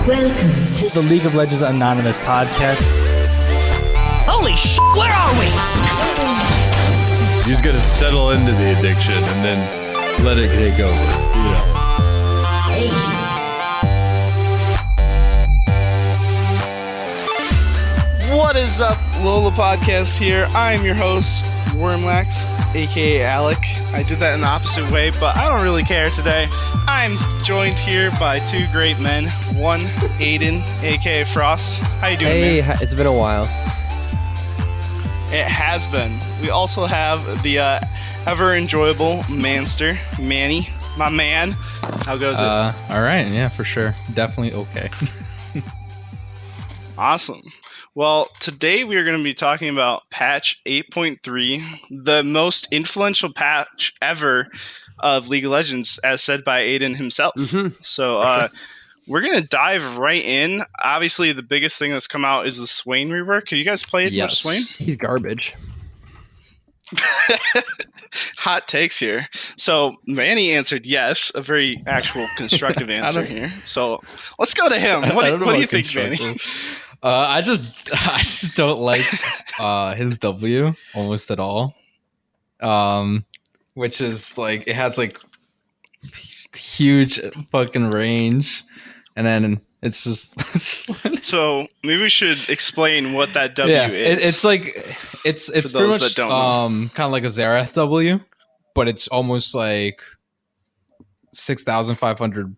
Welcome to the League of Legends Anonymous podcast. Holy shit, where are we? You just gotta settle into the addiction and then let it take over. Ace. What is up, LOLA Podcast here. I'm your host, Wormlax, aka Alec. I did that in the opposite way, but I don't really care today. I'm joined here by two great men. One, Aiden, aka Frost. How you doing, man? It's been a while. It has been. We also have the ever enjoyable Manster, Manny, my man. How goes it? All right, yeah, for sure. Definitely okay. Awesome. Well, today we are going to be talking about patch 8.3, the most influential patch ever of League of Legends, as said by Aiden himself. Mm-hmm. So we're going to dive right in. Obviously, the biggest thing that's come out is the Swain rework. Have you guys played much Swain? He's garbage. Hot takes here. So Manny answered yes, a very actual constructive answer here. So let's go to him. What do you think, Manny? I just don't like his W almost at all. Which is like, it has like huge fucking range, and then it's just so maybe we should explain what that W is. It's like it's pretty much kind of like a Xerath W, but it's almost like 6,500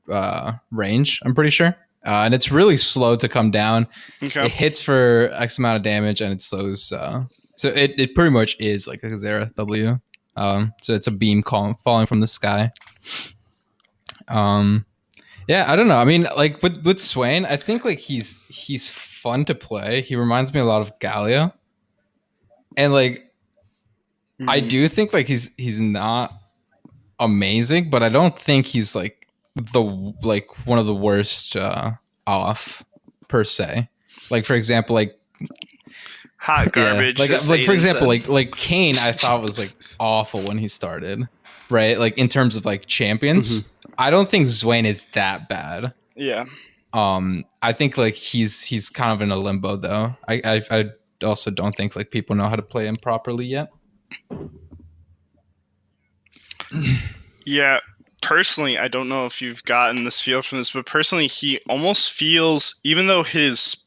range, I'm pretty sure. And it's really slow to come down. Okay. It hits for X amount of damage, and it slows. So it pretty much is like a Xerath W. So it's a beam falling from the sky. Yeah, I don't know. I mean, like with Swain, I think like he's fun to play. He reminds me a lot of Galio, and like I do think like he's not amazing, but I don't think he's like one of the worst off per se. Like for example, like hot garbage. Yeah, like for example, like Kane, I thought was like awful when he started, right? Like in terms of like champions, I don't think Swain is that bad. Yeah. I think like he's kind of in a limbo though. I also don't think like people know how to play him properly yet. Yeah. Personally, I don't know if you've gotten this feel from this, but personally, he almost feels, even though his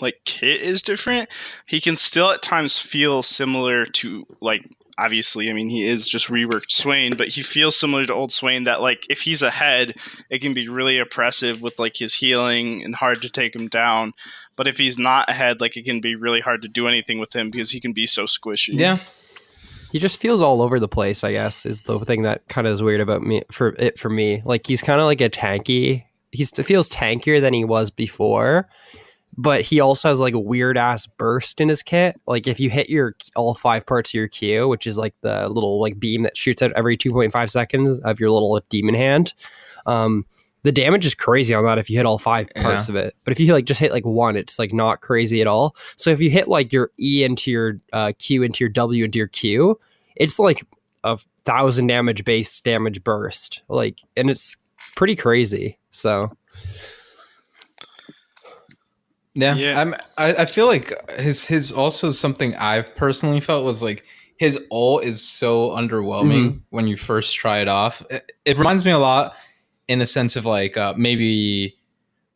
like kit is different, he can still at times feel similar to like, obviously, I mean, he is just reworked Swain, but he feels similar to old Swain that like if he's ahead, it can be really oppressive with like his healing and hard to take him down. But if he's not ahead, like it can be really hard to do anything with him because he can be so squishy. Yeah. He just feels all over the place, I guess, is the thing that kind of is weird about me for me. Like he's kind of like a tanky. He feels tankier than he was before, but he also has like a weird ass burst in his kit. Like if you hit all 5 parts of your Q, which is like the little like beam that shoots out every 2.5 seconds of your little demon hand, the damage is crazy on that if you hit all 5 parts of it. But if you like just hit like one, it's like not crazy at all. So if you hit like your E into your Q into your W into your Q, it's like 1,000 base damage burst. Like, and it's pretty crazy. So yeah. I feel like his also something I've personally felt was like his ult is so underwhelming when you first try it off. It reminds me a lot in the sense of like maybe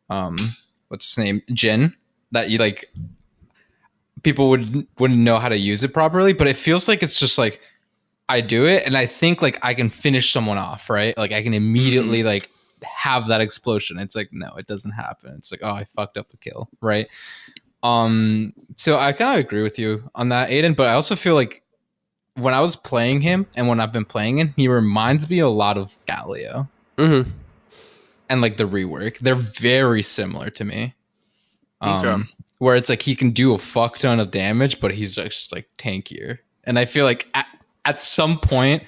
what's his name, Jin, that you like people wouldn't know how to use it properly, but it feels like it's just like I do it and I think like I can finish someone off, right? Like I can immediately like have that explosion. It's like no, it doesn't happen. It's like, oh, I fucked up a kill, right? So I kind of agree with you on that, Aiden, but I also feel like when I was playing him and when I've been playing him, he reminds me a lot of Galio. And like the rework, they're very similar to me. Where it's like he can do a fuck ton of damage, but he's just like tankier. And I feel like at some point,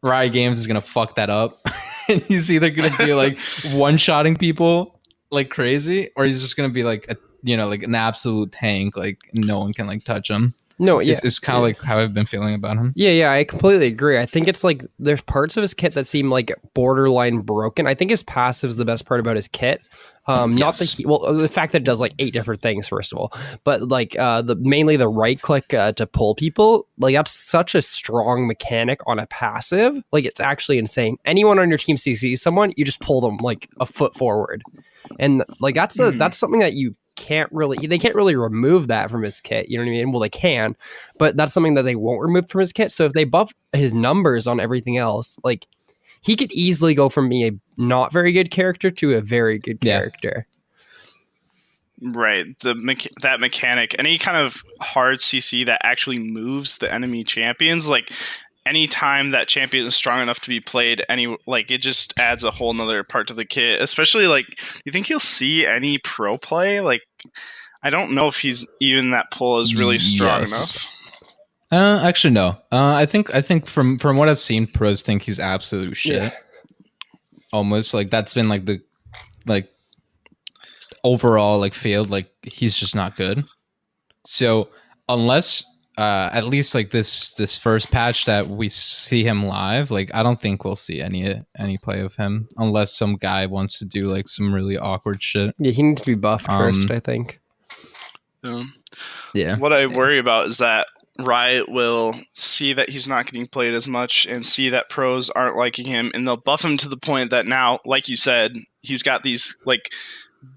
Riot Games is gonna fuck that up, and he's either gonna be like one-shotting people like crazy, or he's just gonna be like like an absolute tank, like no one can like touch him. No, yeah, Is kind of like how I've been feeling about him. Yeah, I completely agree. I think it's like there's parts of his kit that seem like borderline broken. I think his passive is the best part about his kit. Not the fact that it does like 8 different things, first of all, but like mainly the right click to pull people. Like that's such a strong mechanic on a passive. Like it's actually insane. Anyone on your team sees someone, you just pull them like a foot forward, and like that's something that they can't really remove that from his kit. You know what I mean? Well, they can, but that's something that they won't remove from his kit. So if they buff his numbers on everything else, like he could easily go from being a not very good character to a very good character. Right. That mechanic, any kind of hard CC that actually moves the enemy champions, like anytime that champion is strong enough to be played, it just adds a whole nother part to the kit. Especially like, you think you'll see any pro play? Like, I don't know if he's even that pull is really strong enough. Actually, no. I think from what I've seen, pros think he's absolute shit. Yeah. Almost like that's been like the overall like field, like he's just not good. So unless at least like this first patch that we see him live, like I don't think we'll see any play of him unless some guy wants to do like some really awkward shit. Yeah, he needs to be buffed first, I think. Yeah. What I worry about is that Riot will see that he's not getting played as much and see that pros aren't liking him, and they'll buff him to the point that now, like you said, he's got these like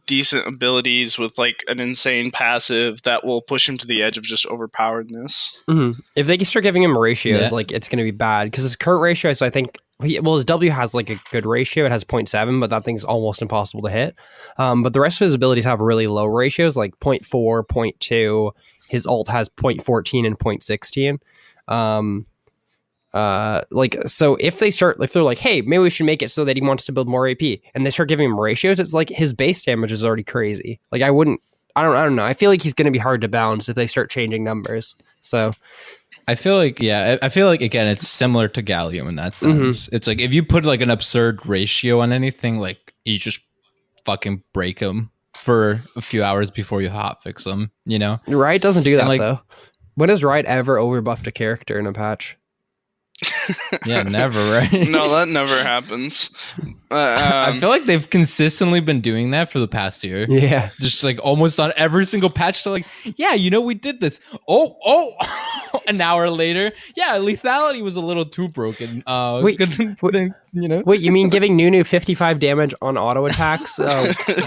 decent abilities with like an insane passive that will push him to the edge of just overpoweredness. Mm-hmm. If they can start giving him ratios, like it's going to be bad because his current ratio is, I think, his W has like a good ratio. It has 0.7, but that thing's almost impossible to hit. But the rest of his abilities have really low ratios, like 0.4, 0.2. His ult has 0.14 and 0.16. So if they're like, hey, maybe we should make it so that he wants to build more AP, and they start giving him ratios, it's like his base damage is already crazy. Like I don't know. I feel like he's going to be hard to balance if they start changing numbers. So I feel like again, it's similar to Gallium in that sense. Mm-hmm. It's like if you put like an absurd ratio on anything, like you just fucking break him for a few hours before you hotfix them, you know? Riot doesn't do that, like, though. When has Riot ever overbuffed a character in a patch? Yeah, never, right? No, that never happens. I feel like they've consistently been doing that for the past year. Yeah. Just like almost on every single patch, they're like, yeah, you know, we did this. Oh, an hour later. Yeah, lethality was a little too broken. Wait, you know? Wait, you mean giving Nunu 55 damage on auto attacks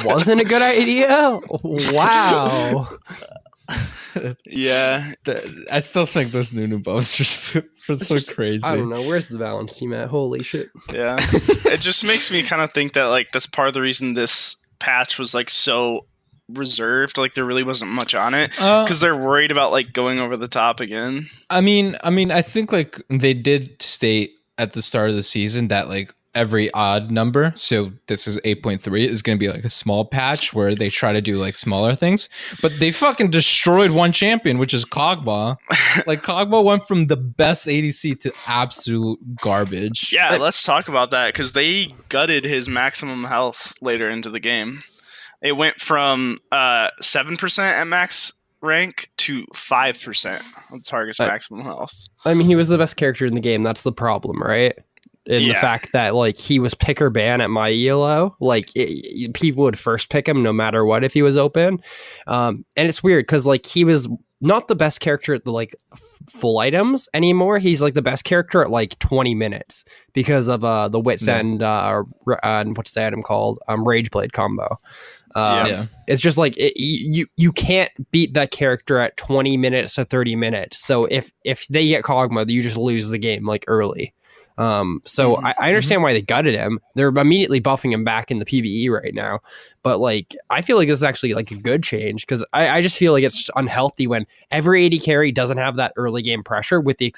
wasn't a good idea? Wow. Yeah, I still think those Nunu buffs are so crazy. I don't know. Where's the balance team at? Holy shit. Yeah. It just makes me kind of think that like that's part of the reason this patch was like so reserved. Like there really wasn't much on it because they're worried about like going over the top again. I mean, I think like they did state at the start of the season that like every odd number, so this is 8.3, is going to be like a small patch where they try to do like smaller things, but they fucking destroyed one champion, which is Kog'Maw. Like Kog'Maw went from the best ADC to absolute garbage. Yeah, let's talk about that because they gutted his maximum health later into the game. It went from 7% at max rank to 5% of the target's maximum health. I mean, he was the best character in the game. That's the problem, right? And the fact that like he was pick or ban at my ELO, like people would first pick him no matter what if he was open. And it's weird because like he was not the best character at the like full items anymore. He's like the best character at like 20 minutes because of the Wits and what's the item called? Rage Blade combo. It's just like you can't beat that character at 20 minutes to 30 minutes. So if they get Kog'Maw, you just lose the game like early. I understand why they gutted him. They're immediately buffing him back in the PvE right now. But like, I feel like this is actually like a good change because I just feel like it's just unhealthy when every AD carry doesn't have that early game pressure, with the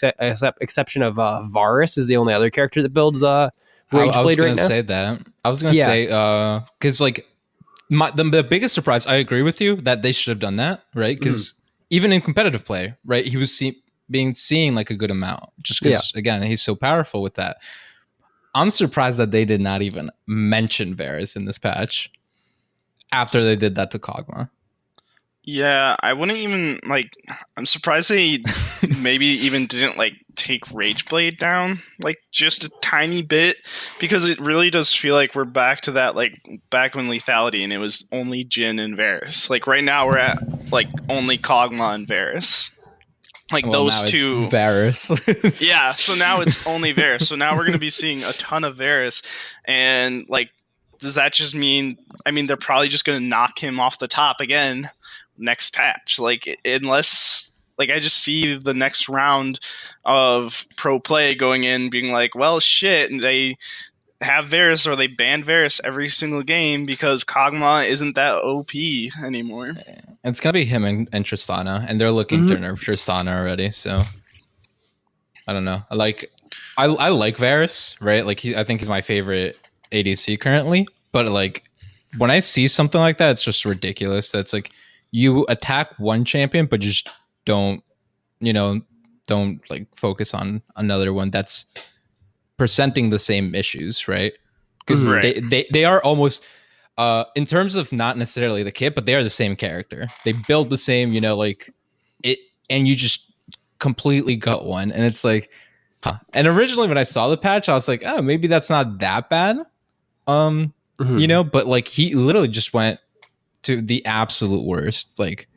exception of Varus is the only other character that builds Rage Blade right now. I was going to say that. I was going to say, because like the biggest surprise, I agree with you that they should have done that, right? Because even in competitive play, right, he was seeing like a good amount just because again he's so powerful with that. I'm surprised that they did not even mention Varus in this patch after they did that to Kog'Maw. Yeah, I wouldn't even like. I'm surprised they maybe even didn't like take Rageblade down like just a tiny bit, because it really does feel like we're back to that like back when Lethality and it was only Jin and Varus. Like right now we're at like only Kog'Maw and Varus. Like Well, those now it's two. Varus. Yeah, so now it's only Varus. So now we're going to be seeing a ton of Varus, and like, does that just mean? I mean, they're probably just going to knock him off the top again next patch. Like, unless like I just see the next round of pro play going in, being like, well, shit, and they have Varus or they ban Varus every single game because Kog'Maw isn't that OP anymore. It's gonna be him and Tristana, and they're looking to nerf Tristana already. So I don't know. I like Varus, right? Like I think he's my favorite ADC currently. But like when I see something like that, it's just ridiculous. That's like you attack one champion, but just don't like focus on another one that's presenting the same issues, right? Because they are almost in terms of not necessarily the kit, but they are the same character. They build the same, like it, and you just completely gut one, and it's like, huh. And originally when I saw the patch, I was like, oh, maybe that's not that bad, but like he literally just went to the absolute worst, like.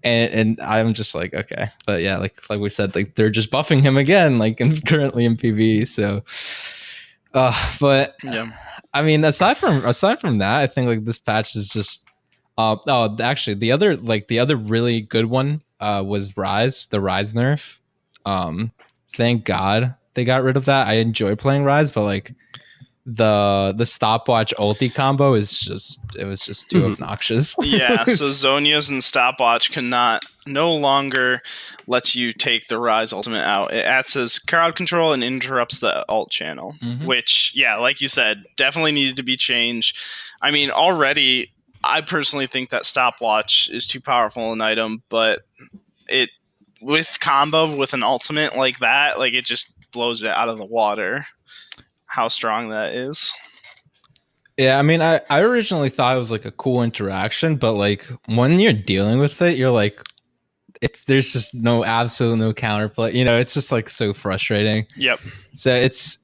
And I'm just like, okay, but yeah, like we said, like they're just buffing him again, like currently in PvE. So, but yeah, I mean, aside from that, I think like this patch is just, actually the other really good one was Rise, the Rise nerf. Thank God they got rid of that. I enjoy playing Rise, but like the stopwatch ulti combo was just too obnoxious. Yeah, so Zhonya's and stopwatch no longer lets you take the Rise ultimate out. It acts as crowd control and interrupts the ult channel, which, yeah, like you said, definitely needed to be changed. I mean, already, I personally think that stopwatch is too powerful an item, but it with combo with an ultimate like that, like it just blows it out of the water how strong that is. Yeah, I mean, I originally thought it was like a cool interaction, but like when you're dealing with it, you're like, there's just no counterplay. It's just like so frustrating. Yep. So it's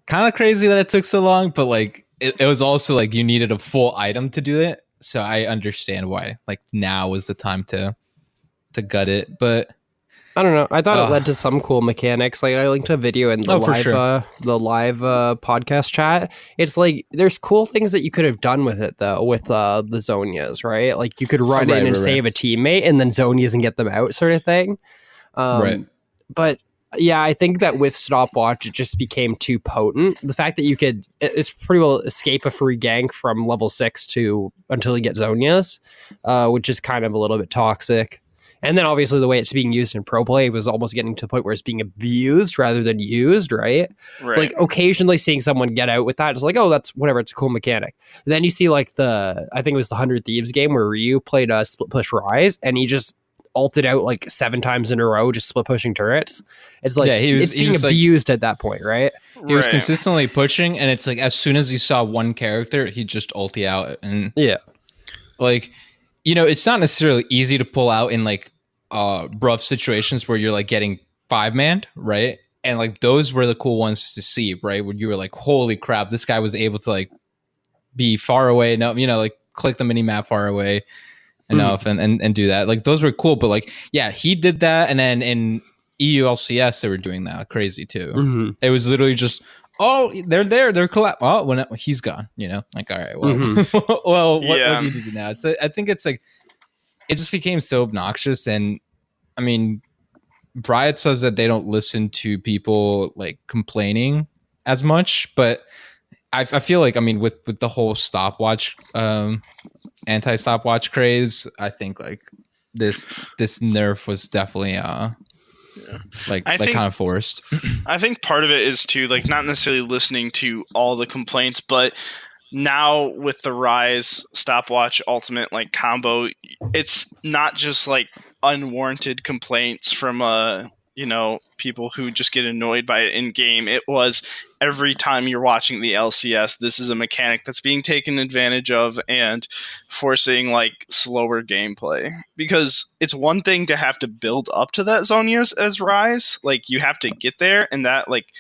kind of crazy that it took so long, but like it was also like you needed a full item to do it. So I understand why like now was the time to gut it, but. I don't know. I thought it led to some cool mechanics. Like I linked a video in the live podcast chat. It's like there's cool things that you could have done with it though, with the Zhonyas, right? Like you could run in and save a teammate, and then Zhonyas and get them out, sort of thing. Right. But yeah, I think that with stopwatch, it just became too potent. The fact that you could, it's pretty well escape a free gank from level 6 until you get Zhonyas, which is kind of a little bit toxic. And then obviously the way it's being used in pro play was almost getting to the point where it's being abused rather than used, right? Like occasionally seeing someone get out with that, it's like, oh, that's whatever, it's a cool mechanic. And then you see like I think it was the 100 Thieves game where Ryu played a split push Rise and he just ulted out like 7 times in a row, just split pushing turrets. It's like, it's being abused at that point, right? He was consistently pushing, and it's like as soon as he saw one character, he'd just ulti out. And yeah, like, it's not necessarily easy to pull out in like rough situations where you're like getting 5-manned, right? And like those were the cool ones to see, right? When you were like, holy crap, this guy was able to like be far away, like click the mini map far away enough and do that. Like those were cool, but like, yeah, he did that. And then in EULCS, they were doing that crazy too. It was literally just, oh, they're there, they're oh, when he's gone, like, all right, well, well, what do you do now? So I think it's like, it just became so obnoxious. And I mean, Riot says that they don't listen to people like complaining as much, but I feel like, I mean, with the whole stopwatch, anti-stopwatch craze, I think like this nerf was definitely kind of forced. I think part of it is too, like, not necessarily listening to all the complaints, but now with the Rise stopwatch ultimate like combo, it's not just like unwarranted complaints from people who just get annoyed by it in game. It was every time you're watching the LCS, this is a mechanic that's being taken advantage of and forcing like slower gameplay. Because it's one thing to have to build up to that Zhonya's as Rise, like you have to get there, and that like,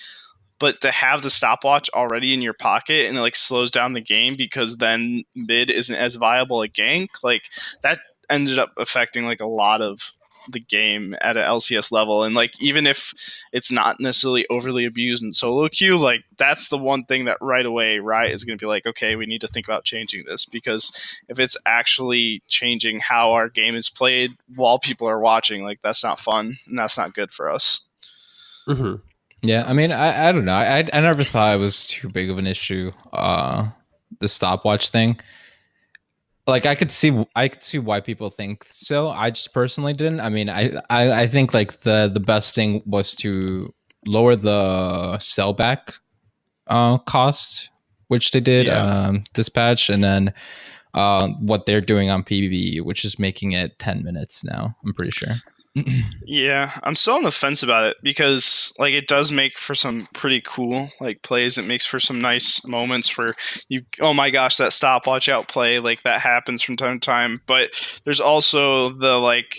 but to have the stopwatch already in your pocket and it like slows down the game because then mid isn't as viable a gank, like that ended up affecting like a lot of the game at an LCS level. And like even if it's not necessarily overly abused in solo queue, like that's the one thing that right away Riot is going to be like, okay, we need to think about changing this, because if it's actually changing how our game is played while people are watching, like that's not fun and that's not good for us. Mm-hmm. Yeah, I mean, I don't know. I never thought it was too big of an issue. The stopwatch thing. Like I could see why people think so. I just personally didn't. I mean, I think like the best thing was to lower the sellback cost, which they did this patch, and then what they're doing on PvE, which is making it 10 minutes now. I'm pretty sure. Yeah, I'm still on the fence about it because like it does make for some pretty cool like plays. It makes for some nice moments where you, oh my gosh, that stopwatch outplay, like that happens from time to time. But there's also the like,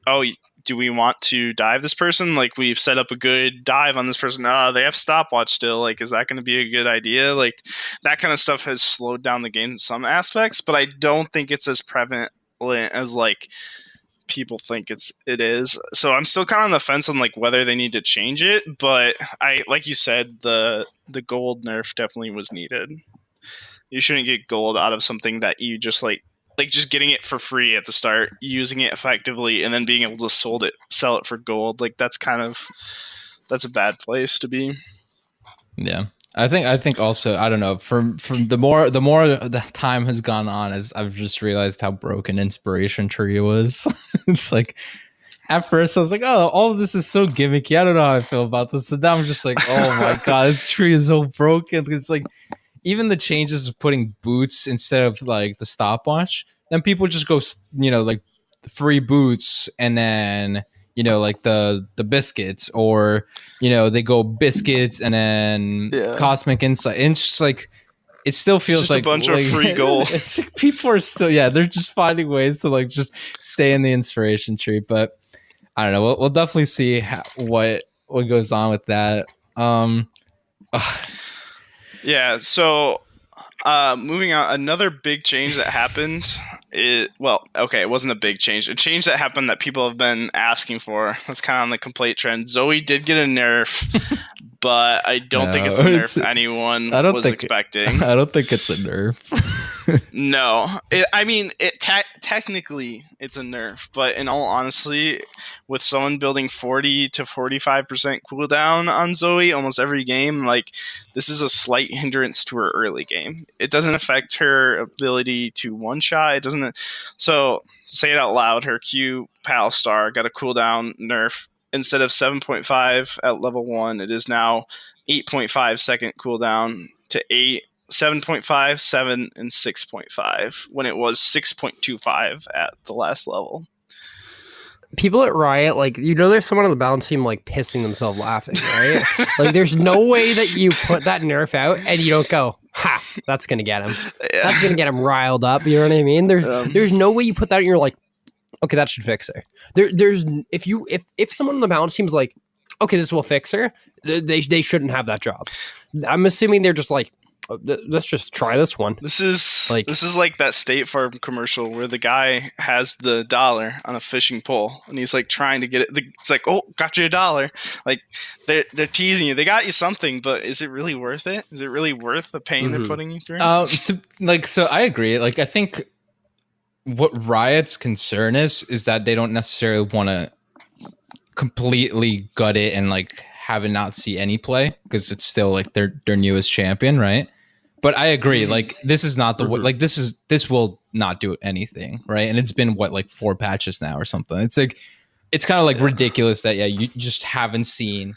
oh, do we want to dive this person? Like we've set up a good dive on this person. They have stopwatch still. Like, is that going to be a good idea? Like that kind of stuff has slowed down the game in some aspects, but I don't think it's as prevalent as like people think it is. So I'm still kind of on the fence on like whether they need to change it, but I, like you said, the gold nerf definitely was needed. You shouldn't get gold out of something that you just like just getting it for free at the start, using it effectively, and then being able to sell it for gold. Like that's a bad place to be. Yeah. I think also, I don't know, from the more the time has gone on, as I've just realized how broken Inspiration Tree was. It's like at first I was like, oh, all of this is so gimmicky. I don't know how I feel about this. And now I'm just like, oh my god, this tree is so broken. It's like even the changes of putting boots instead of like the stopwatch, then people just go, like free boots, and then like the biscuits, or they go biscuits and then cosmic insight, and it's just like it still feels just like a bunch of free gold. It's like people are still they're just finding ways to like just stay in the Inspiration Tree. But I don't know, we'll definitely see what goes on with that. Yeah, so moving on, another big change that happened. It wasn't a big change. A change that happened that people have been asking for. That's kind of on the complaint trend. Zoe did get a nerf, but I don't think it's the nerf anyone was expecting. I don't think it's a nerf. No, technically it's a nerf, but in all honesty, with someone building 40 to 45% cooldown on Zoe almost every game, like this is a slight hindrance to her early game. It doesn't affect her ability to one shot. It doesn't. So say it out loud. Her Q Pal Star got a cooldown nerf. Instead of 7.5 at level 1, it is now 8.5 second cooldown to 8. 7.5, 7, and 6.5 when it was 6.25 at the last level. People at Riot, like, there's someone on the balance team like pissing themselves laughing, right? Like, there's no way that you put that nerf out and you don't go, ha, that's gonna get him. Yeah. That's gonna get him riled up. You know what I mean? There's no way you put that and you're like, okay, that should fix her. There's if someone on the balance team's like, okay, this will fix her, they shouldn't have that job. I'm assuming they're just like, let's just try this one. This is like that State Farm commercial where the guy has the dollar on a fishing pole and he's like trying to get it. It's like, oh, got you $1. Like they're teasing you. They got you something, but is it really worth it? Is it really worth the pain they're putting you through? So I agree. Like I think what Riot's concern is that they don't necessarily want to completely gut it and like have it not see any play, because it's still like their newest champion, right? But I agree, like this is not the like this will not do anything, right? And it's been like 4 patches now or something. It's like it's kind of like ridiculous that you just haven't seen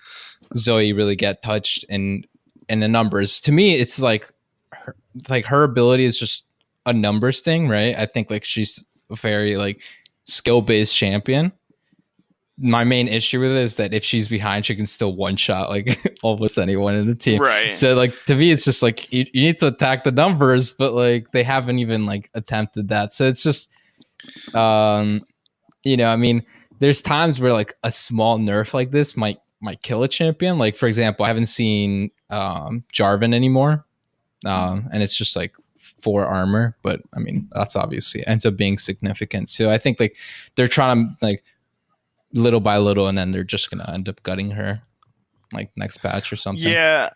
Zoe really get touched in the numbers. To me, it's like her ability is just a numbers thing, right? I think like she's a very like skill-based champion. my main issue with it is that if she's behind, she can still one shot like almost anyone in the team. Right. So like to me, it's just like you need to attack the numbers, but like they haven't even like attempted that. So it's just, you know, I mean, there's times where like a small nerf like this might kill a champion. Like for example, I haven't seen Jarvan anymore, and it's just like 4 armor, but I mean that's obviously ends up being significant. So I think like they're trying to like little by little, and then they're just gonna end up gutting her like next patch or something. Yeah,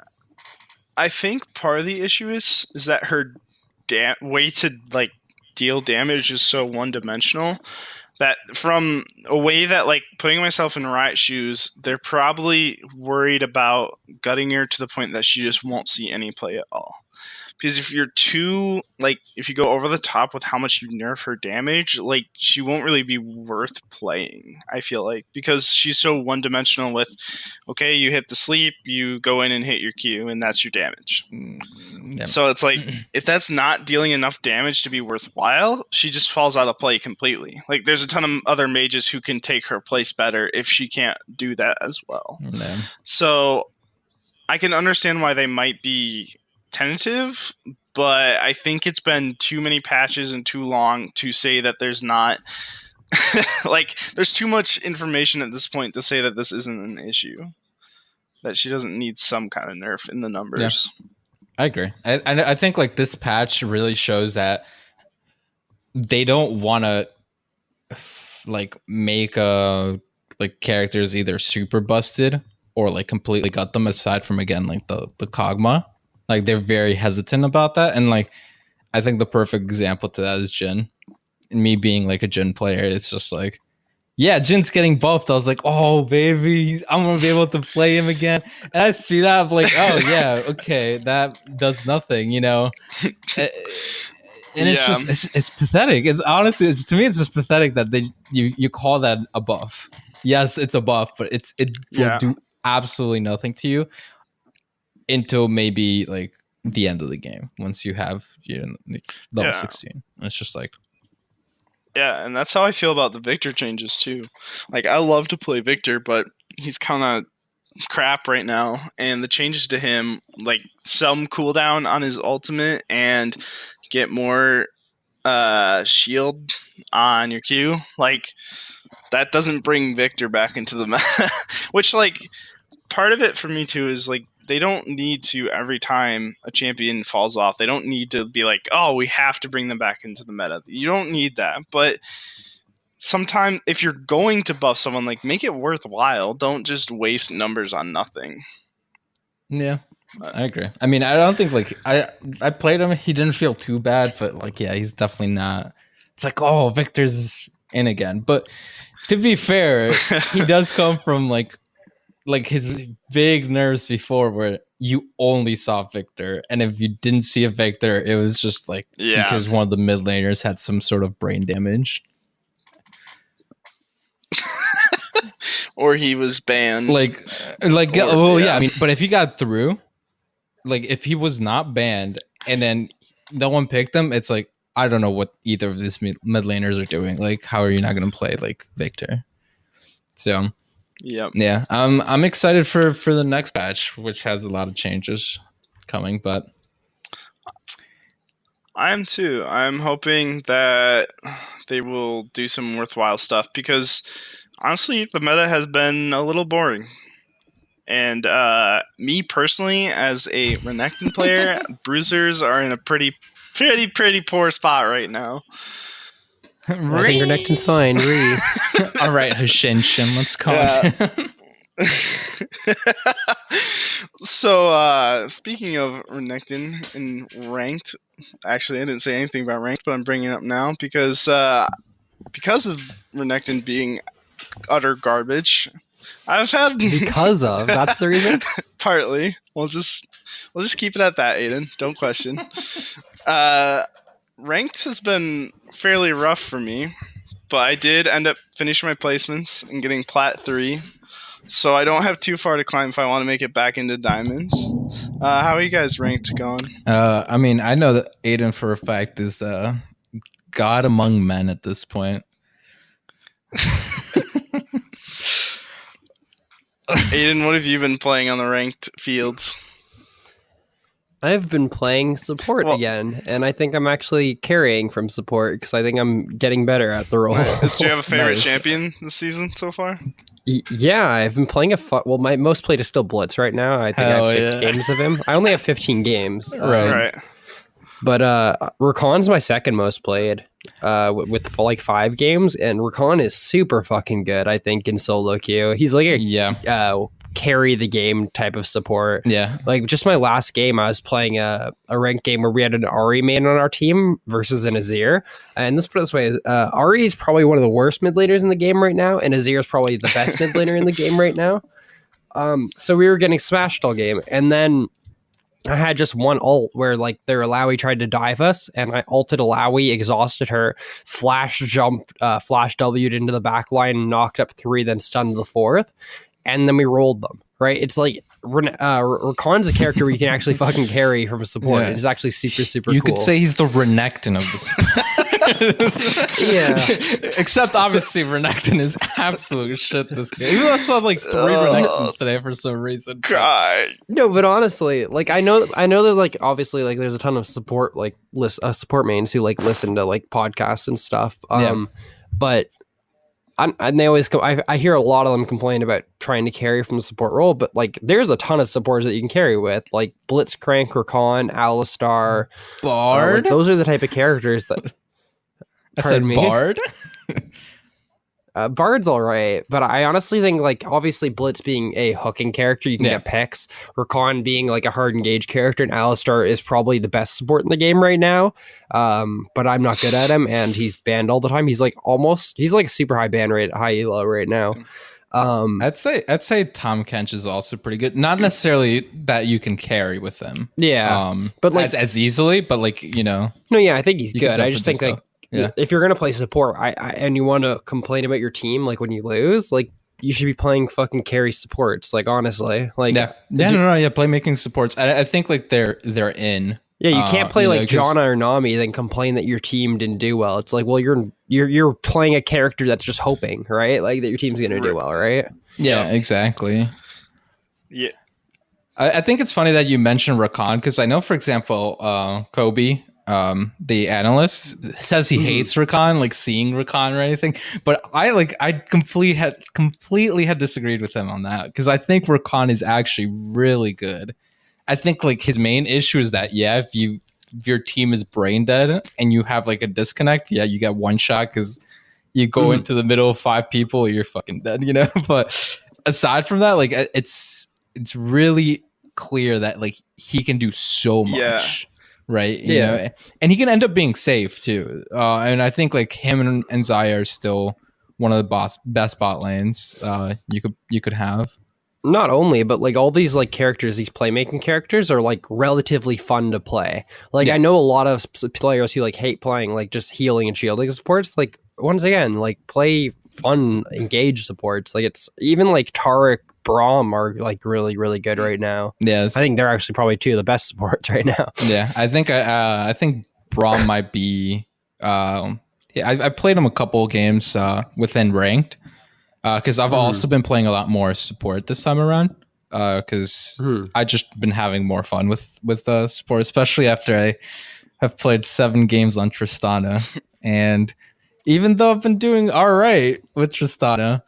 I think part of the issue is that her way to like deal damage is so one dimensional that from a way that like putting myself in Riot shoes, they're probably worried about gutting her to the point that she just won't see any play at all. Because if you're too, like, if you go over the top with how much you nerf her damage, like, she won't really be worth playing, I feel like. Because she's so one-dimensional with, okay, you hit the sleep, you go in and hit your Q, and that's your damage. Yeah. So it's like, if that's not dealing enough damage to be worthwhile, she just falls out of play completely. Like, there's a ton of other mages who can take her place better if she can't do that as well. Yeah. So I can understand why they might be tentative, but I think it's been too many patches and too long to say that there's not like there's too much information at this point to say that this isn't an issue, that she doesn't need some kind of nerf in the numbers. Yeah. I agree. I think like this patch really shows that they don't want to like make like characters either super busted or like completely gut them, aside from again like the Kog'Maw. Like they're very hesitant about that, and like I think the perfect example to that is Jhin. And me being like a Jhin player, it's just like, yeah, Jin's getting buffed. I was like, oh baby, I'm gonna be able to play him again. And I see that, I'm like, oh yeah, okay, that does nothing, you know. And it's just it's pathetic. It's honestly, to me, it's just pathetic that you call that a buff. Yes, it's a buff, but it will do absolutely nothing to you until maybe like the end of the game, once you have level 16. It's just like, yeah, and that's how I feel about the Victor changes too. Like I love to play Victor, but he's kind of crap right now, and the changes to him, like some cooldown on his ultimate and get more shield on your Q, like that doesn't bring Victor back into the meta. Which like part of it for me too is like they don't need to, every time a champion falls off, they don't need to be like, oh, we have to bring them back into the meta. You don't need that. But sometimes if you're going to buff someone, like make it worthwhile. Don't just waste numbers on nothing. Yeah, I agree. I mean, I don't think like I played him. He didn't feel too bad, but like, yeah, he's definitely not. It's like, oh, Victor's in again. But to be fair, he does come from like his big nerfs before where you only saw Victor, and if you didn't see a Victor, it was just like because one of the mid laners had some sort of brain damage. Or he was banned. Yeah, I mean, but if he got through, like if he was not banned and then no one picked him, it's like, I don't know what either of these mid laners are doing. Like, how are you not going to play like Victor? So yeah, I'm excited for the next patch, which has a lot of changes coming, but I am too. I'm hoping that they will do some worthwhile stuff, because honestly, the meta has been a little boring. And me personally, as a Renekton player, bruisers are in a pretty poor spot right now. I think Renekton's fine. All right, Hashinshin, let's call it. So, speaking of Renekton and ranked, actually, I didn't say anything about ranked, but I'm bringing it up now because of Renekton being utter garbage, I've had because of that's the reason. Partly, we'll just keep it at that, Aiden. Don't question. Ranked has been fairly rough for me, but I did end up finishing my placements and getting Plat 3, so I don't have too far to climb if I want to make it back into Diamonds. How are you guys ranked going? I mean, I know that Aiden for a fact is God among men at this point. Aiden, what have you been playing on the ranked fields? I've been playing support again, and I think I'm actually carrying from support because I think I'm getting better at the role. Do you have a favorite champion this season so far? Yeah, I've been playing well, my most played is still Blitz right now. I think I have 6 games of him. I only have 15 games. Right. But Rakan's my second most played with like 5 games, and Rakan is super fucking good, I think, in solo queue. He's like a carry the game type of support. Yeah. Like just my last game, I was playing a ranked game where we had an Ari main on our team versus an Azir. And let's put it this way, Ari is probably one of the worst mid laners in the game right now, and Azir is probably the best mid laner in the game right now. So we were getting smashed all game, and then I had just one ult where like their Alawi tried to dive us, and I ulted Alawi, exhausted her, flash jumped, flash W'd into the back line, knocked up 3, then stunned the 4th, and then we rolled them, right? It's like Rakan's a character where you can actually fucking carry from a support. Yeah. It's actually super You cool. could say he's the Renekton of this. Yeah. Except obviously Renekton is absolute shit this game. Even though I saw like 3 Renektons today for some reason. God. No, but honestly, like I know there's like obviously like there's a ton of support like support mains who like listen to like podcasts and stuff. But and they always I hear a lot of them complain about trying to carry from the support role, but like there's a ton of supports that you can carry with, like Blitzcrank, Rakan, Alistar, Bard. Like, those are the type of characters that. I said Bard. Bard's all right, but I honestly think like obviously Blitz being a hooking character, you can get picks. Rakan being like a hard engage character, and Alistar is probably the best support in the game right now. But I'm not good at him, and he's banned all the time. He's like a super high ban rate, high elo right now. I'd say Tom Kench is also pretty good. Not necessarily that you can carry with him. Yeah. But like as easily, but like, you know. No, yeah, I think he's good. I just think like yeah. If you're gonna play support, and you want to complain about your team, like when you lose, like you should be playing fucking carry supports. Like honestly, like playmaking supports. I think like they're in. Yeah, you can't play like Janna or Nami, then complain that your team didn't do well. It's like, well, you're playing a character that's just hoping, right? Like that your team's gonna do well, right? Yeah, exactly. Yeah. I think it's funny that you mentioned Rakan because I know, for example, Kobe. The analyst says he hates Rakan, like seeing Rakan or anything, but I completely had disagreed with him on that because I think Rakan is actually really good. I think like his main issue is that if your team is brain dead and you have like a disconnect, you get one shot because you go into the middle of 5 people, you're fucking dead, you know. But aside from that, like it's really clear that like he can do so much. Yeah. Right. You know, and he can end up being safe too. And I think like him and Zaya are still one of the best bot lanes you could have. Not only, but like all these like characters, these playmaking characters are like relatively fun to play. Like I know a lot of players who like hate playing like just healing and shielding supports. Like once again, like play fun engage supports. Like it's even like Taric, Braum are like really good right now. Yes, I think they're actually probably 2 of the best supports right now. Yeah, I think Braum might be. I played him a couple of games within ranked because I've also been playing a lot more support this time around because I just been having more fun with support, especially after I have played 7 games on Tristana, and even though I've been doing all right with Tristana,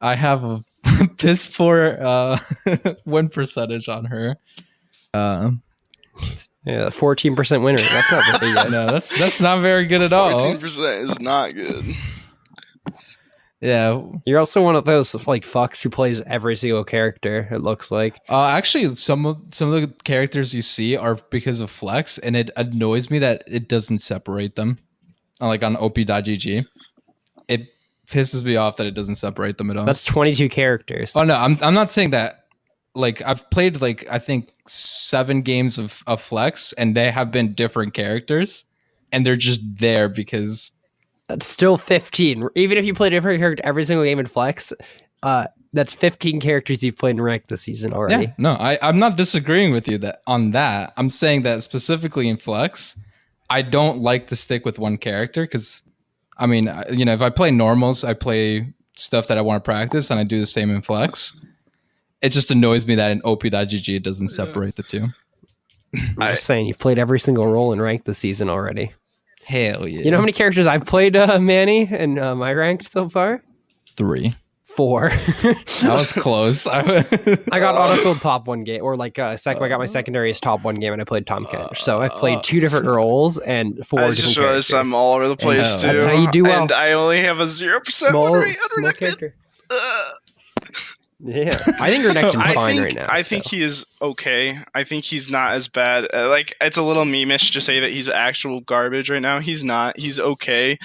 I have a piss poor win percentage on her. 14% win rate. That's not very good. No, that's not very good at all. 14% is not good. Yeah, you're also one of those like fucks who plays every single character. It looks like. Actually, some of the characters you see are because of flex, and it annoys me that it doesn't separate them. Like on op.gg, it pisses me off that it doesn't separate them at all. That's 22 characters. Oh no, I'm not saying that. Like I've played like I think 7 games of flex, and they have been different characters, and they're just there because that's still 15. Even if you play a different character every single game in flex, that's 15 characters you've played in rank this season already. Yeah, no, I'm not disagreeing with you on that. I'm saying that specifically in flex, I don't like to stick with one character because, I mean, you know, if I play normals, I play stuff that I want to practice, and I do the same in flex. it just annoys me that in op.gg it doesn't separate the two. I'm just saying, you've played every single role in ranked this season already. Hell yeah. You know how many characters I've played, Manny, in my ranked so far? 3. 4. That was close. I got autofilled top 1 game, or like I got my secondary as top 1 game, and I played Tom Kench. So I've played 2 different roles and 4 different just characters. realized I'm all over the place too. That's how you do well. And I only have a 0% win rate on Renekton. character. Yeah, I think Renekton's fine right now. I think he is okay. I think he's not as bad. Like, it's a little memeish to say that he's actual garbage right now. He's not. He's okay.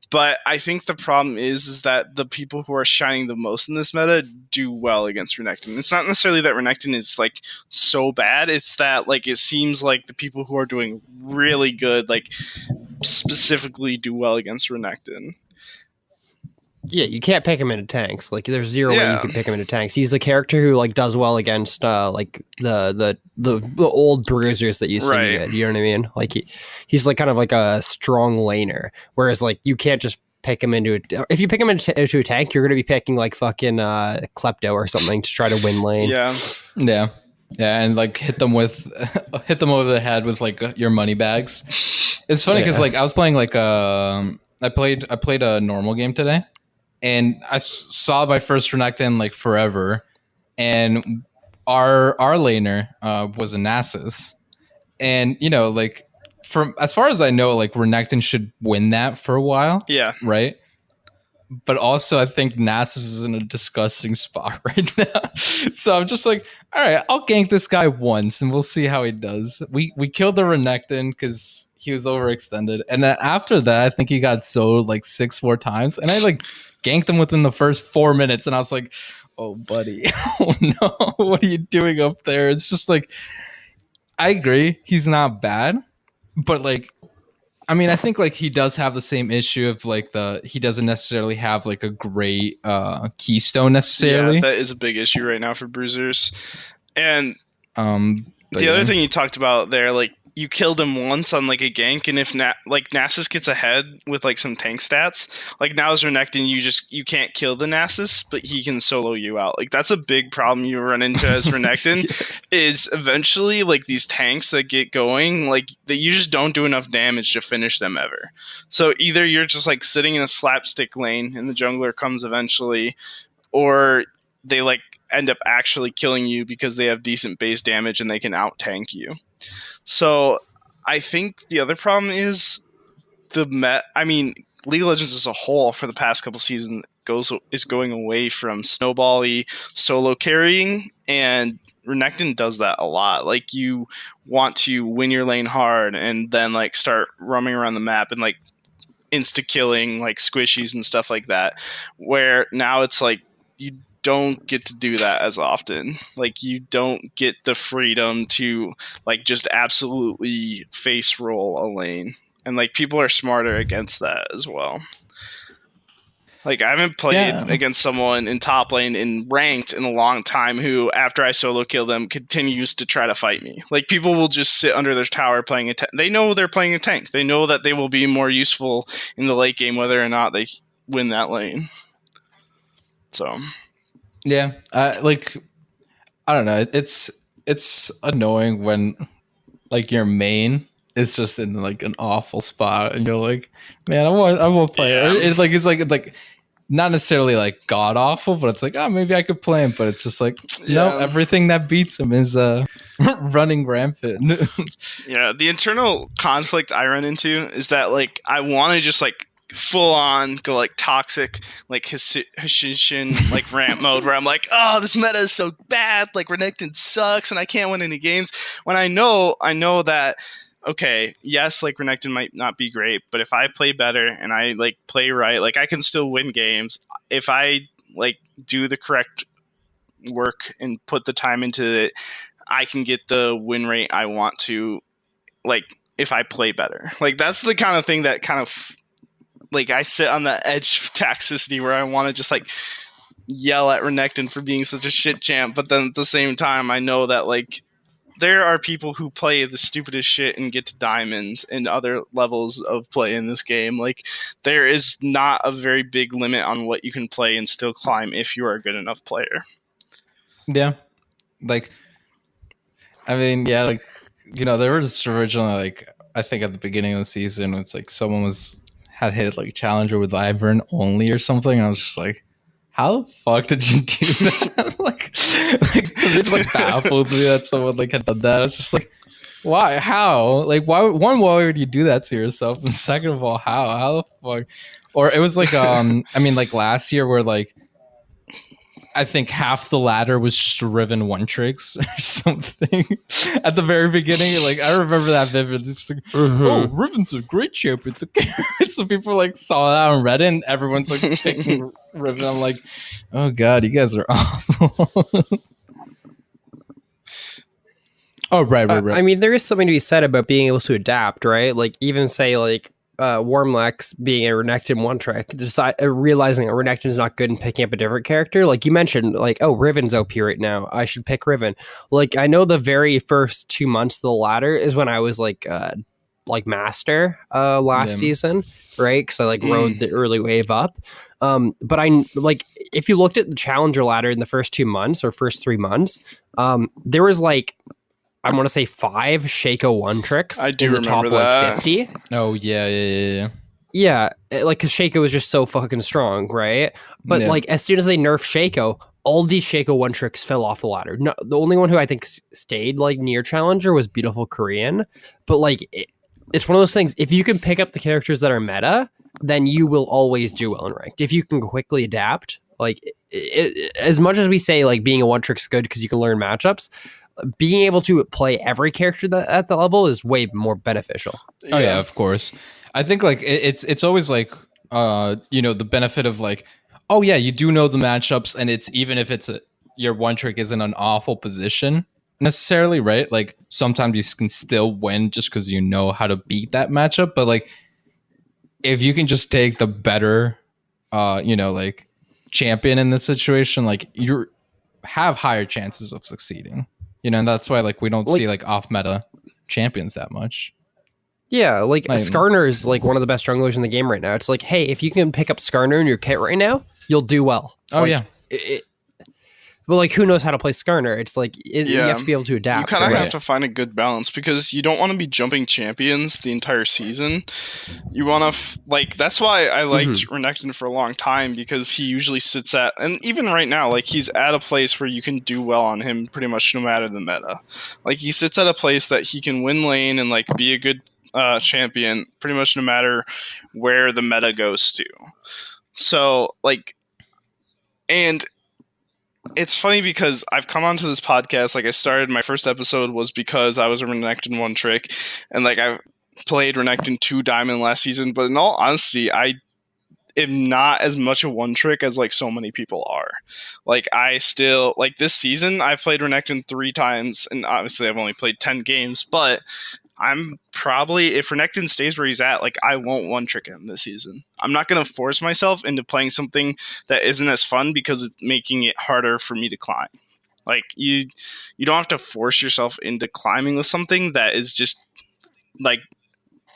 But I think the problem is that the people who are shining the most in this meta do well against Renekton. It's not necessarily that Renekton is like so bad. It's that like it seems like the people who are doing really good, like specifically do well against Renekton. Yeah, you can't pick him into tanks. Like, there's zero way you can pick him into tanks. He's the character who like does well against like the old bruisers that used to be good. You know what I mean? Like he's like kind of like a strong laner. Whereas like you can't just pick him into if you pick him into a tank, you're gonna be picking like fucking Klepto or something to try to win lane. Yeah, and like hit them over the head with like your money bags. It's funny because like I was playing like I played a normal game today. And I saw my first Renekton like forever, and our laner was a Nasus, and you know, like from as far as I know, like Renekton should win that for a while. Yeah, right. But also, I think Nasus is in a disgusting spot right now. So I'm just like, all right, I'll gank this guy once, and we'll see how he does. We killed the Renekton because he was overextended, and then after that, I think he got soloed like 6 more times, and I like ganked him within the first 4 minutes, and I was like, oh buddy, oh no, what are you doing up there? It's just like, I agree, he's not bad, but like, I mean, I think like he does have the same issue of like he doesn't necessarily have like a great keystone necessarily. Yeah, that is a big issue right now for bruisers. And the yeah. other thing you talked about there, like you killed him once on like a gank, and if like Nasus gets ahead with like some tank stats, like now as Renekton, you can't kill the Nasus, but he can solo you out. Like that's a big problem you run into as Renekton. Is eventually like these tanks that get going, like that you just don't do enough damage to finish them ever. So either you're just like sitting in a slapstick lane and the jungler comes eventually, or they like end up actually killing you because they have decent base damage and they can out tank you. So I think the other problem is I mean, League of Legends as a whole for the past couple seasons is going away from snowball-y solo carrying, and Renekton does that a lot. Like you want to win your lane hard and then like start roaming around the map and like insta killing like squishies and stuff like that. Where now it's like you don't get to do that as often. Like you don't get the freedom to like just absolutely face roll a lane, and like people are smarter against that as well. Like I haven't played against someone in top lane in ranked in a long time who, after I solo kill them, continues to try to fight me. Like people will just sit under their tower playing a tank. They know they're playing a tank. They know that they will be more useful in the late game whether or not they win that lane. So yeah, like I don't know. It's annoying when like your main is just in like an awful spot, and you're like, man, I won't play it. It's like not necessarily like god awful, but it's like, oh, maybe I could play him. But it's just like, no, everything that beats him is running rampant. Yeah, the internal conflict I run into is that like I want to just like full on go like toxic like Hashshin like ramp mode where I'm like, oh, this meta is so bad, like Renekton sucks and I can't win any games, when I know that okay, yes, like Renekton might not be great, but if I play better and I like play right, like I can still win games if I like do the correct work and put the time into it. I can get the win rate I want to, like if I play better. Like that's the kind of thing that kind of like I sit on the edge of toxicity where I want to just like yell at Renekton for being such a shit champ, but then at the same time I know that like there are people who play the stupidest shit and get to diamonds and other levels of play in this game. Like there is not a very big limit on what you can play and still climb if you are a good enough player. Yeah, Like, I mean, yeah, like, there was originally, like, I think at the beginning of the season, it's like someone had hit like Challenger with Ivern only or something. And I was just like, how the fuck did you do that? Because it like baffled me that someone like had done that. I was just like, why? How? Like, why would you do that to yourself? And second of all, how the fuck? Or it was like, I mean, like last year where like, I think half the ladder was just Riven one tricks or something at the very beginning. Like, I remember that vividly. It's like, oh, Riven's a great champion to carry. So people like saw that on Reddit and everyone's like picking Riven. I'm like, oh god, you guys are awful. Oh, right. I mean, there is something to be said about being able to adapt, right? Like, even say, like, Wormlex being a Renekton one trick, realizing that Renekton is not good and picking up a different character. Like, you mentioned, like, oh, Riven's OP right now. I should pick Riven. Like, I know the very first 2 months of the ladder is when I was, like Master last season, right? Because I, like, rode the early wave up. But I, like, if you looked at the Challenger ladder in the first 2 months or first 3 months, there was, like, I want to say 5 Shaco one tricks. I do in the remember top that. Like 50. Oh yeah. Yeah, like because Shaco was just so fucking strong, right? But like as soon as they nerfed Shaco, all these Shaco one tricks fell off the ladder. No, the only one who I think stayed like near Challenger was Beautiful Korean. But like it's one of those things. If you can pick up the characters that are meta, then you will always do well in ranked. If you can quickly adapt, like as much as we say like being a one trick's good because you can learn matchups. Being able to play every character at the level is way more beneficial. Oh yeah, of course. I think like it's always like the benefit of like, oh yeah, you do know the matchups, and it's even if it's your one trick is in an awful position necessarily, right? Like sometimes you can still win just because you know how to beat that matchup. But like if you can just take the better like champion in this situation, like you have higher chances of succeeding. And that's why like we don't see like off meta champions that much. Yeah, like Skarner is like one of the best junglers in the game right now. It's like, hey, if you can pick up Skarner in your kit right now, you'll do well. Oh like, yeah. But like, who knows how to play Skarner? It's like you have to be able to adapt. You kind of have to find a good balance because you don't want to be jumping champions the entire season. You want to like that's why I liked Renekton for a long time because he usually sits at, and even right now, like he's at a place where you can do well on him pretty much no matter the meta. Like he sits at a place that he can win lane and like be a good champion pretty much no matter where the meta goes to. So like, and it's funny because I've come onto this podcast, like I started, my first episode was because I was a Renekton one trick, and like I played Renekton 2 Diamond last season, but in all honesty, I am not as much a one trick as like so many people are. Like I still, like this season, I've played Renekton 3 times, and obviously I've only played 10 games, but I'm probably, if Renekton stays where he's at, like I won't one trick him this season. I'm not going to force myself into playing something that isn't as fun because it's making it harder for me to climb. Like you don't have to force yourself into climbing with something that is just like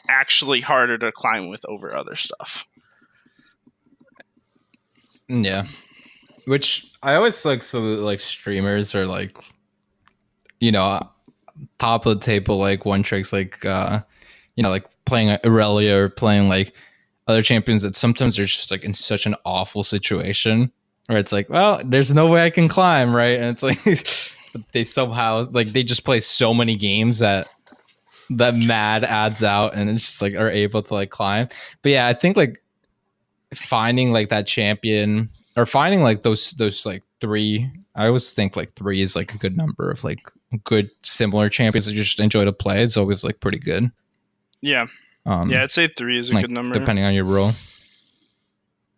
actually harder to climb with over other stuff. Yeah. Which I always like, so like streamers are like, top of the table like one tricks like like playing Irelia or playing like other champions that sometimes they're just like in such an awful situation where it's like, well, there's no way I can climb, right? And it's like they somehow like they just play so many games that mad adds out and it's just like are able to like climb. But yeah, I think like finding like that champion or finding like those like 3, I always think like 3 is like a good number of like good similar champions that you just enjoy to play. It's always like pretty good. Yeah. I'd say 3 is a like, good number. Depending on your role.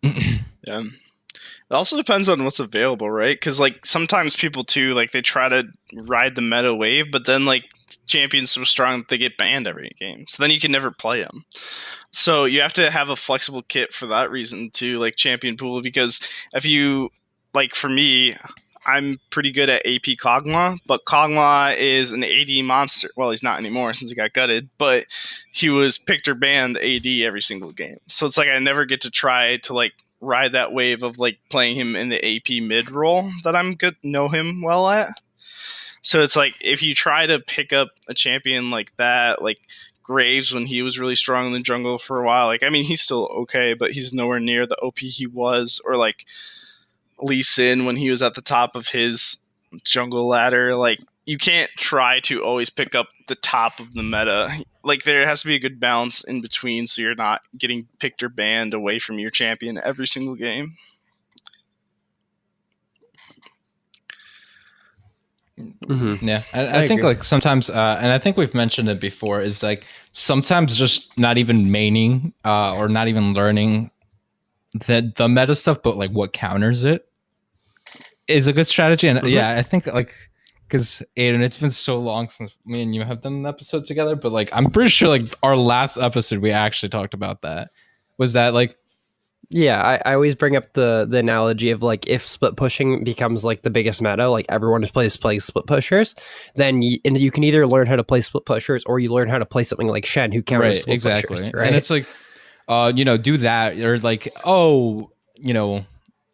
Yeah. It also depends on what's available, right? Because like sometimes people too, like they try to ride the meta wave, but then like champions so strong that they get banned every game. So then you can never play them. So you have to have a flexible kit for that reason too, like champion pool, because if you, like for me, I'm pretty good at AP Kog'Maw, but Kog'Maw is an AD monster. Well, he's not anymore since he got gutted, but he was picked or banned AD every single game. So it's like I never get to try to like ride that wave of like playing him in the AP mid role that I'm good know him well at. So it's like if you try to pick up a champion like that, like Graves when he was really strong in the jungle for a while, like I mean he's still okay, but he's nowhere near the OP he was, or like Lee Sin when he was at the top of his jungle ladder. Like you can't try to always pick up the top of the meta. Like there has to be a good balance in between, so you're not getting picked or banned away from your champion every single game. Yeah, I think like sometimes, and I think we've mentioned it before, is like sometimes just not even maining or not even learning the meta stuff, but like what counters it is a good strategy. And yeah, I think like because Aiden, it's been so long since me and you have done an episode together, but like I'm pretty sure like our last episode we actually talked about that. Was that like? Yeah, I always bring up the analogy of like if split pushing becomes like the biggest meta, like everyone is playing split pushers, then you can either learn how to play split pushers or you learn how to play something like Shen who counters split pushers, right? And it's like, do that, or like,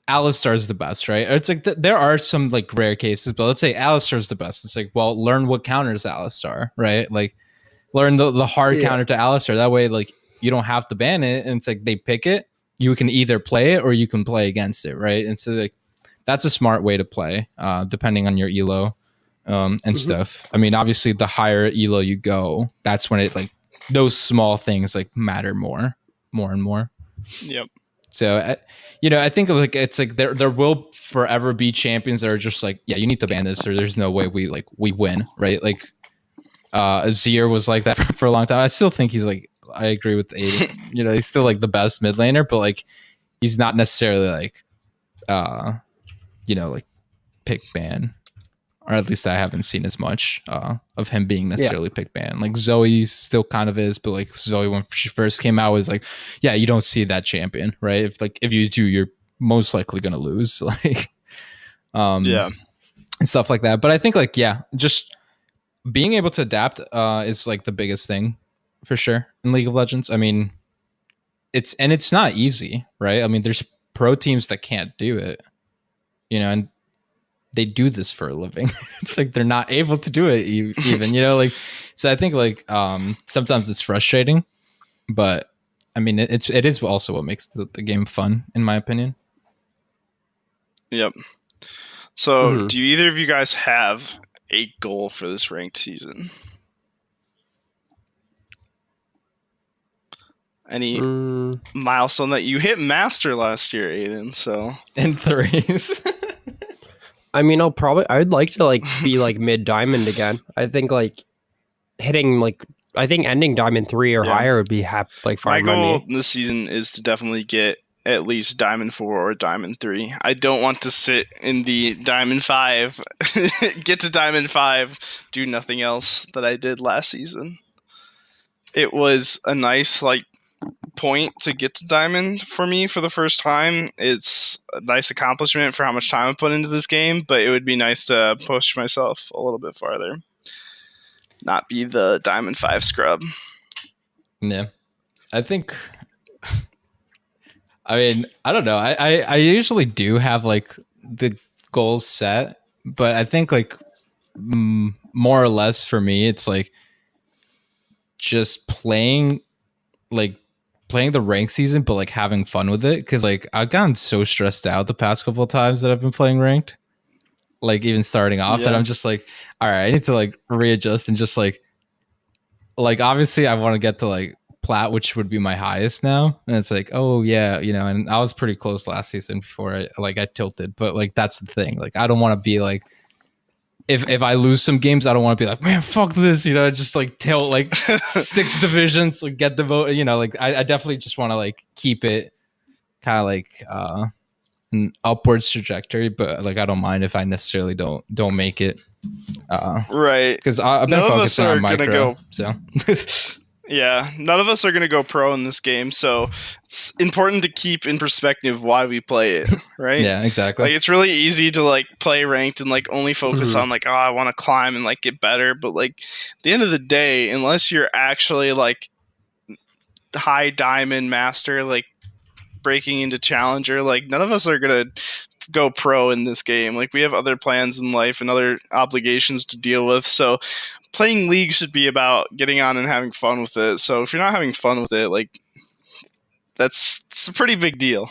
Alistar's the best, right? It's like there are some like rare cases, but let's say Alistar's the best. It's like, well, learn what counters Alistar, right? Like learn the hard counter to Alistar. That way, like you don't have to ban it, and it's like they pick it. You can either play it or you can play against it, right? And so like that's a smart way to play, depending on your elo and stuff. I mean, obviously, the higher elo you go, that's when it like those small things like matter more and more. Yep. So I think like it's like there will forever be champions that are just like, yeah, you need to ban this, or there's no way we win, right? Like Azir was like that for a long time. I still think he's like. I agree with Aiden. He's still like the best mid laner, but like he's not necessarily like like pick ban, or at least I haven't seen as much of him being necessarily pick ban. Like Zoe still kind of is, but like Zoe when she first came out was like, yeah, you don't see that champion, right? If you do, you're most likely gonna lose, like and stuff like that. But I think like just being able to adapt is like the biggest thing. For sure in League of Legends. I mean, it's not easy, right? I mean, there's pro teams that can't do it, and they do this for a living. It's like they're not able to do it even, like. So I think like sometimes it's frustrating, but I mean, it is also what makes the game fun, in my opinion. Yep. So, do either of you guys have a goal for this ranked season? Any milestone that you hit master last year, Aiden? So in threes. I mean, I'd like to like be like mid diamond again. I think like hitting like ending diamond 3 or higher would be fine. My goal this season is to definitely get at least diamond 4 or diamond 3. I don't want to sit in the diamond 5, get to diamond 5, do nothing else that I did last season. It was a nice like point to get to diamond for me for the first time. It's a nice accomplishment for how much time I put into this game, but it would be nice to push myself a little bit farther, not be the diamond 5 scrub. Yeah, I think I mean, I don't know, I usually do have like the goals set, but I think like more or less for me it's like just playing the rank season, but like having fun with it, because like I've gotten so stressed out the past couple of times that I've been playing ranked, like even starting off, that I'm just like, all right, I need to like readjust and just like obviously I want to get to like plat, which would be my highest now, and it's like, oh yeah, and I was pretty close last season before I tilted, but like that's the thing, like I don't want to be like, if I lose some games, I don't want to be like, man, fuck this, just like tilt like 6 divisions, like get the vote, like I definitely just want to like keep it kind of like an upwards trajectory, but like I don't mind if I necessarily don't make it, right? Because I've been focusing on micro, so yeah, none of us are going to go pro in this game, so it's important to keep in perspective why we play it, right? Yeah, exactly. Like it's really easy to like play ranked and like only focus on like, oh, I want to climb and like get better, but like at the end of the day, unless you're actually like high diamond master, like breaking into challenger, like none of us are going to go pro in this game. Like, we have other plans in life and other obligations to deal with. So playing League should be about getting on and having fun with it. So if you're not having fun with it, like, it's a pretty big deal.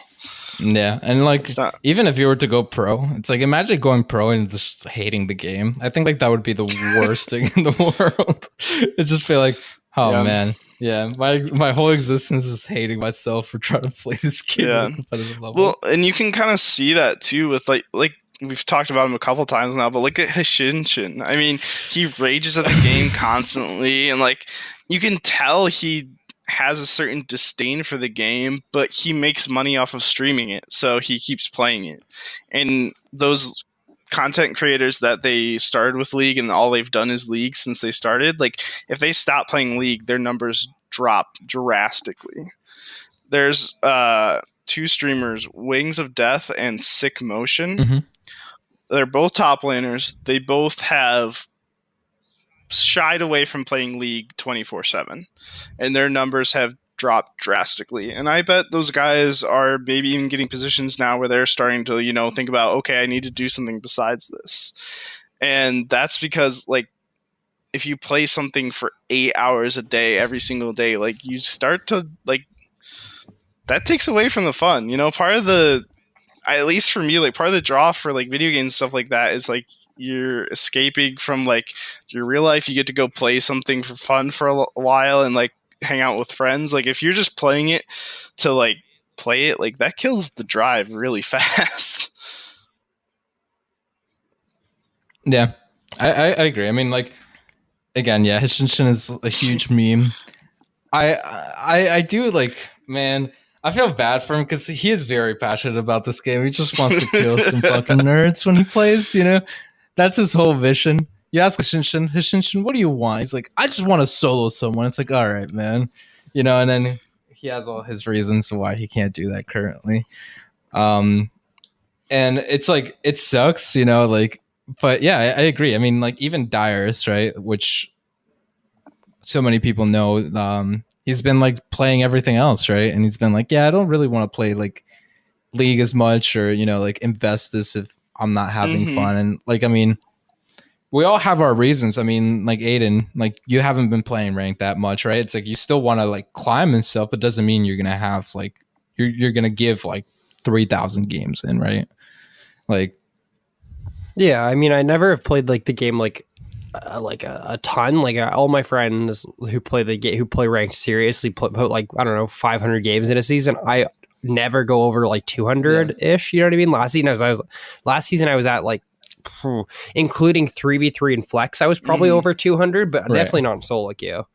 Yeah, and like even if you were to go pro, it's like imagine going pro and just hating the game. I think like that would be the worst thing in the world. It just feel like, oh man, yeah, my whole existence is hating myself for trying to play this game at a competitive level. Well, and you can kind of see that too with like we've talked about him a couple times now, but look at Hishinshin. I mean, he rages at the game constantly, and like you can tell he has a certain disdain for the game, but he makes money off of streaming it, so he keeps playing it. And those content creators that they started with League and all they've done is League since they started, like if they stop playing League, their numbers drop drastically. There's two streamers, Wings of Death and Sick Motion. Mm-hmm. They're both top laners. They both have shied away from playing League 24/7, and their numbers have dropped drastically. And I bet those guys are maybe even getting positions now where they're starting to, you know, think about, okay, I need to do something besides this. And that's because, like, if you play something for 8 hours a day, every single day, like, you start to, like, that takes away from the fun. You know, part of the, at least for me, like, part of the draw for, like, video games and stuff like that is, like, you're escaping from, like, your real life. You get to go play something for fun for a while and, like, hang out with friends. Like, if you're just playing it to, like, play it, like, that kills the drive really fast. Yeah, I agree. I mean, like, again, yeah, Hishinshin is a huge meme. I do, like, man, I feel bad for him because he is very passionate about this game. He just wants to kill some fucking nerds when he plays, you know? That's his whole mission. You ask Hishinshin, what do you want? He's like, I just want to solo someone. It's like, all right, man. You know, and then he has all his reasons why he can't do that currently. And it's like, it sucks, you know, like, but yeah, I agree. I mean, like, even Dyrus, right, which so many people know, he's been, like, playing everything else, right? And he's been like, yeah, I don't really want to play, like, League as much or, you know, like, invest this if I'm not having fun. And, like, I mean, we all have our reasons. I mean, like, Aiden, like, you haven't been playing ranked that much, right? It's like you still want to, like, climb and stuff, but doesn't mean you're gonna have, like, you're gonna give, like, 3,000 games in, right? Like, yeah, I mean, I never have played, like, the game like a ton. Like, all my friends who play the game, who play ranked seriously, put like, I don't know, 500 games in a season. I never go over like 200 ish. You know what I mean? Last season I was at like, including 3v3 and flex, I was probably over 200, but definitely not in solo queue.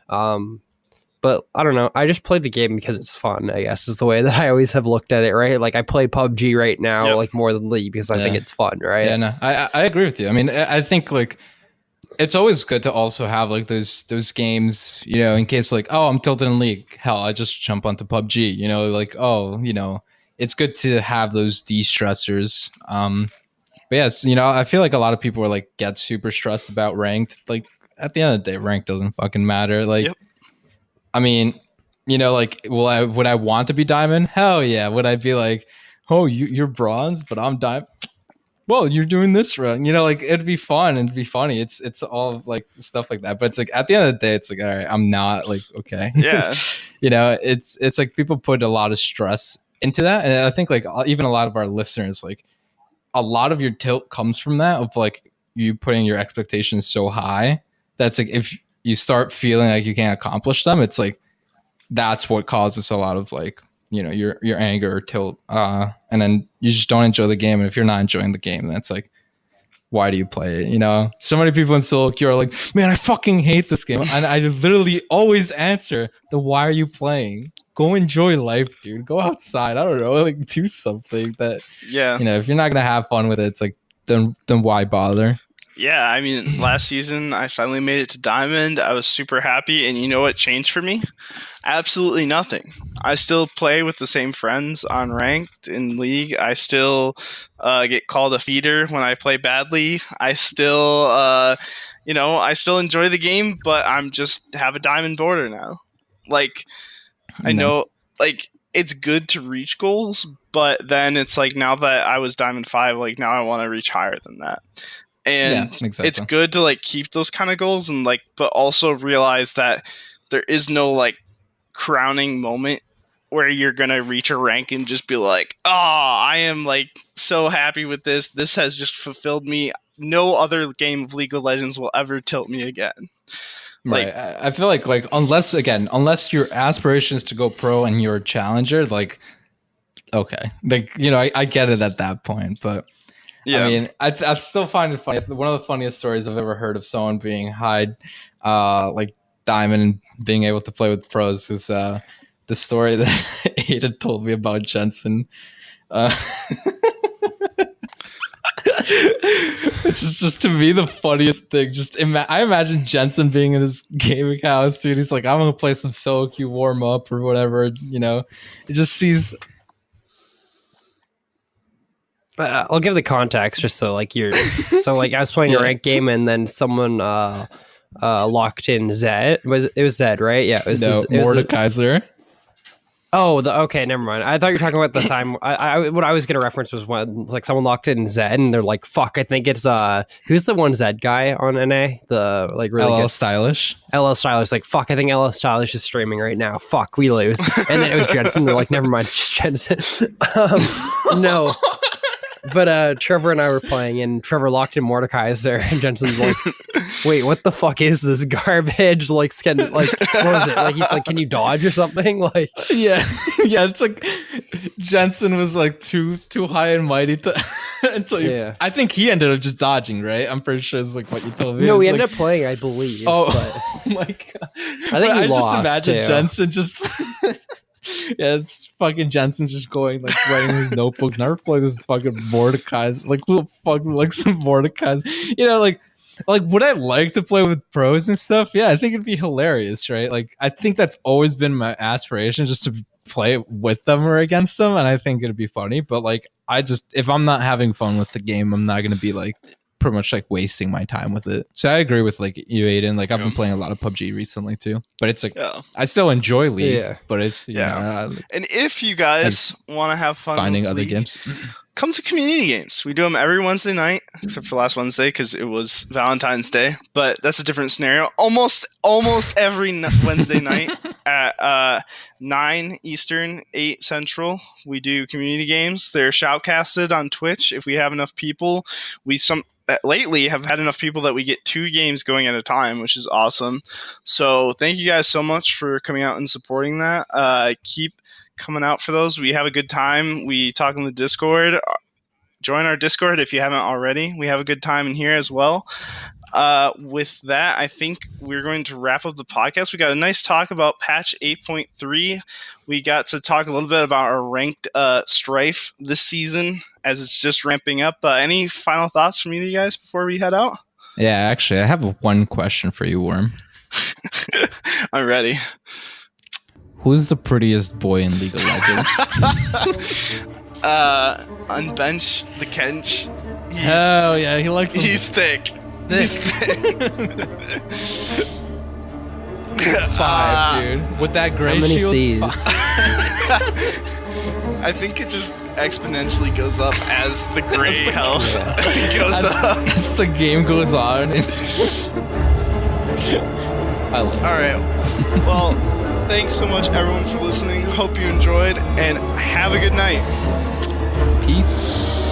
But I don't know. I just play the game because it's fun, I guess, is the way that I always have looked at it, right? Like, I play PUBG right now, like, more than League because I think it's fun, right? Yeah, no, I agree with you. I mean, I think, like, it's always good to also have, like, those games, you know, in case, like, oh, I'm tilted in League. Hell, I just jump onto PUBG, you know, like, oh, you know, it's good to have those de-stressors. But yeah, you know, I feel like a lot of people are, like, get super stressed about ranked. Like, at the end of the day, ranked doesn't fucking matter. Like, I mean, you know, like, would I want to be diamond? Hell yeah. Would I be like, oh, you're bronze, but I'm diamond? Well, you're doing this wrong. You know, like, it'd be fun and it'd be funny. It's all, like, stuff like that. But it's like, at the end of the day, it's like, all right, I'm not, like, okay. Yeah. You know, it's like people put a lot of stress into that. And I think, like, even a lot of our listeners, like, a lot of your tilt comes from that, of, like, you putting your expectations so high that's, like, if you start feeling like you can't accomplish them, it's like that's what causes a lot of, like, you know, your anger or tilt, and then you just don't enjoy the game. And if you're not enjoying the game, that's like, why do you play it? You know, so many people in solo queue are like, man, I fucking hate this game, and I literally always answer the, why are you playing? Go enjoy life, dude. Go outside. I don't know, like, do something that, you know, if you're not gonna have fun with it, it's like, then why bother? Yeah, I mean, last season I finally made it to Diamond. I was super happy, and you know what changed for me? Absolutely nothing. I still play with the same friends on Ranked in League. I still get called a feeder when I play badly. I still, you know, I still enjoy the game, but I'm just have a Diamond border now. Like, I know, like, it's good to reach goals, but then it's like, now that I was Diamond 5, like now I want to reach higher than that. And exactly. it's good to like keep those kind of goals and like, but also realize that there is no like crowning moment where you're going to reach a rank and just be like, oh, I am like so happy with this. This has just fulfilled me. No other game of League of Legends will ever tilt me again. Right. Like, I feel like unless your aspiration is to go pro and you're a challenger, like, okay, like, you know, I get it at that point, but yeah. I mean, I still find it funny. One of the funniest stories I've ever heard of someone being high, like diamond and being able to play with pros was the story that Ada told me about Jensen. Which is just, to me, the funniest thing. Just I imagine Jensen being in his gaming house, dude. He's like, I'm gonna play some solo queue warm up or whatever. You know, it just sees. I'll give the context just so like you're. So like I was playing a ranked game and then someone locked in Zed. It was Zed, right? Yeah, it was Mordekaiser. Okay, never mind. I thought you were talking about the time. What I was gonna reference was when like someone locked in Zed and they're like, "Fuck!" I think it's who's the one Zed guy on NA? The like really LL good Stylish. LL Stylish. Like, fuck! I think LL Stylish is streaming right now. Fuck, we lose. And then it was Jensen. They're like, never mind, it's just Jensen. No. But Trevor and I were playing, and Trevor locked in Mordekaiser, and Jensen's like, "Wait, what the fuck is this garbage? Like, what was it? Like, he's like, can you dodge or something? Like, yeah, it's like Jensen was like too high and mighty until I think he ended up just dodging, right? I'm pretty sure it's like what you told me. No, we ended ended up playing, I believe. Oh, but my god! I think we lost. Just imagine too. Jensen just. Yeah, it's fucking Jensen just going like writing his notebook. Never play this fucking Mordekaiser. Like, who the fuck likes some Mordekaiser? You know, like would I like to play with pros and stuff? Yeah, I think it'd be hilarious, right? Like, I think that's always been my aspiration, just to play with them or against them, and I think it'd be funny. But like, if I'm not having fun with the game, I'm not gonna be like pretty much like wasting my time with it. So I agree with like you, Aiden. Like, I've been playing a lot of PUBG recently too, but it's like I still enjoy League, but it's you know, and if you guys want to have fun finding with other League, games, come to community games. We do them every Wednesday night, except for last Wednesday because it was Valentine's Day. But that's a different scenario. Almost every Wednesday night at 9 Eastern, 8 Central, we do community games. They're shoutcasted on Twitch. If we have enough people, lately have had enough people that we get 2 games going at a time, which is awesome. So thank you guys so much for coming out and supporting that. Keep coming out for those. We have a good time. We talk in the Discord. Join our Discord if you haven't already. We have a good time in here as well. With that, I think we're going to wrap up the podcast. We got a nice talk about patch 8.3. We got to talk a little bit about our ranked strife this season as it's just ramping up. Any final thoughts from you guys before we head out? Yeah, actually, I have one question for you, Worm. I'm ready. Who's the prettiest boy in League of Legends? Unbench the Kench. Oh yeah, he likes. He's thick. He's thick. 5, dude. With that gray how many shield. C's? I think it just exponentially goes up as the gray health goes up. As the game goes on. I love it. All right. Well, thanks so much, everyone, for listening. Hope you enjoyed, and have a good night. Peace.